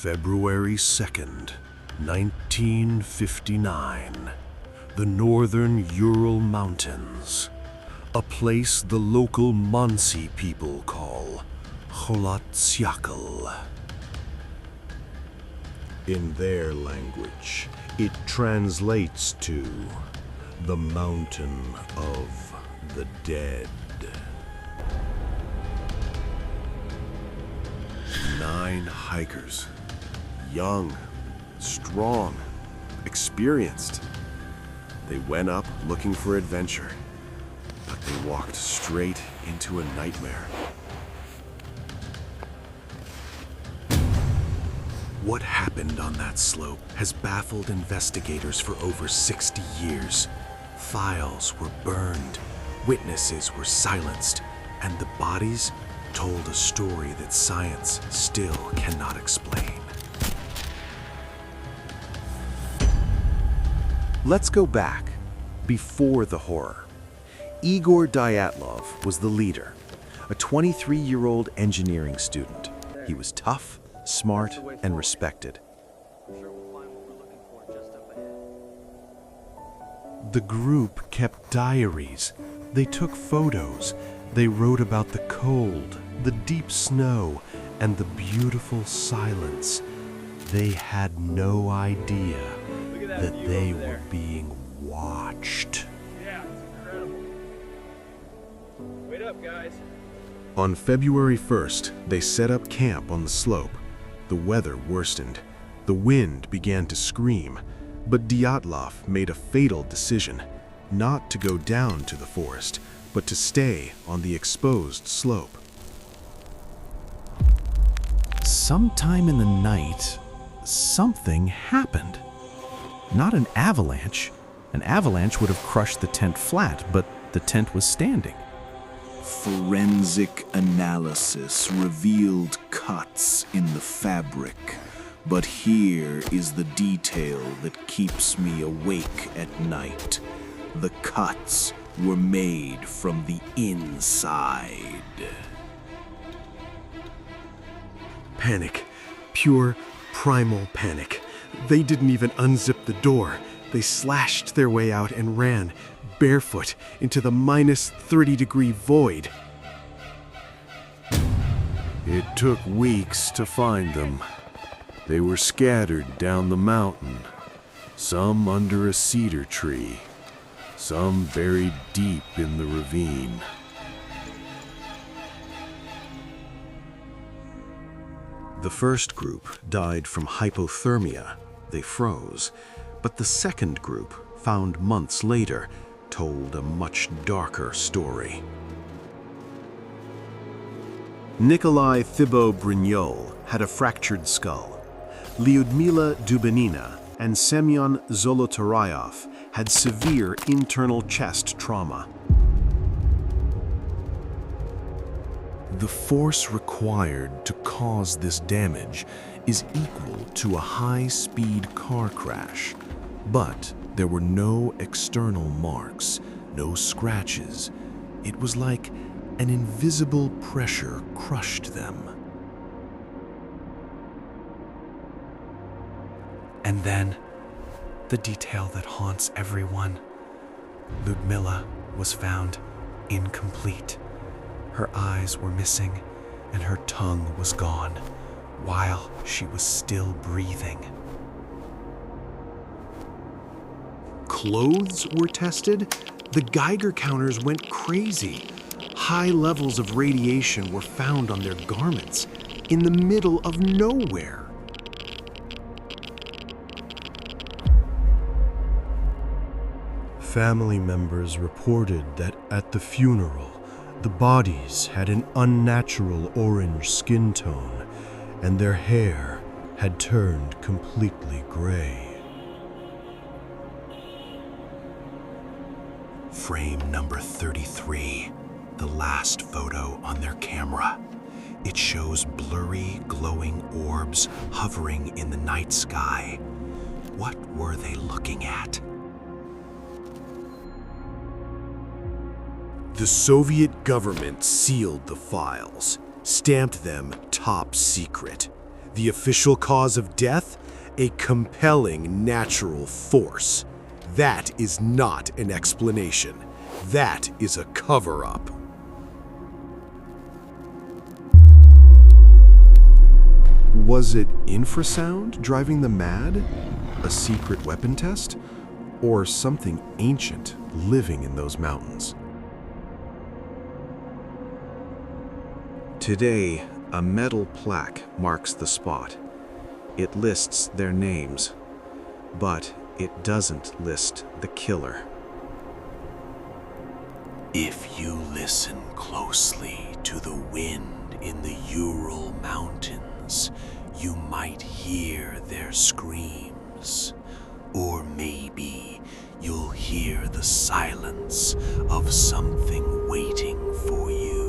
February 2nd, 1959. The northern Ural Mountains. A place the local Mansi people call Kholatsyakl. In their language, it translates to the Mountain of the Dead. 9 hikers. Young, strong, experienced. They went up looking for adventure, but they walked straight into a nightmare. What happened on that slope has baffled investigators for over 60 years. Files were burned, witnesses were silenced, and the bodies told a story that science still cannot explain. Let's go back, before the horror. Igor Dyatlov was the leader, a 23-year-old engineering student. He was tough, smart, and respected. The group kept diaries. They took photos. They wrote about the cold, the deep snow, and the beautiful silence. They had no idea that they were being watched. Yeah, it's incredible. Wait up, guys. On February 1st, they set up camp on the slope. The weather worsened. The wind began to scream, but Dyatlov made a fatal decision, not to go down to the forest, but to stay on the exposed slope. Sometime in the night, something happened. Not an avalanche. An avalanche would have crushed the tent flat, but the tent was standing. Forensic analysis revealed cuts in the fabric, but here is the detail that keeps me awake at night. The cuts were made from the inside. Panic. Pure, primal panic. They didn't even unzip the door. They slashed their way out and ran, barefoot, into the -30-degree void. It took weeks to find them. They were scattered down the mountain, some under a cedar tree, some buried deep in the ravine. The first group died from hypothermia. They froze. But the second group, found months later, told a much darker story. Nikolai Thibault-Brignol had a fractured skull. Lyudmila Dubinina and Semyon Zolotaryov had severe internal chest trauma. The force required to cause this damage is equal to a high-speed car crash. But there were no external marks, no scratches. It was like an invisible pressure crushed them. And then, the detail that haunts everyone. Lyudmila was found incomplete. Her eyes were missing, and her tongue was gone, while she was still breathing. Clothes were tested. The Geiger counters went crazy. High levels of radiation were found on their garments, in the middle of nowhere. Family members reported that at the funeral, the bodies had an unnatural orange skin tone, and their hair had turned completely gray. Frame number 33, the last photo on their camera. It shows blurry, glowing orbs hovering in the night sky. What were they looking at? The Soviet government sealed the files, stamped them top secret. The official cause of death? A compelling natural force. That is not an explanation. That is a cover-up. Was it infrasound driving them mad? A secret weapon test? Or something ancient living in those mountains? Today, a metal plaque marks the spot. It lists their names, but it doesn't list the killer. If you listen closely to the wind in the Ural Mountains, you might hear their screams. Or maybe you'll hear the silence of something waiting for you.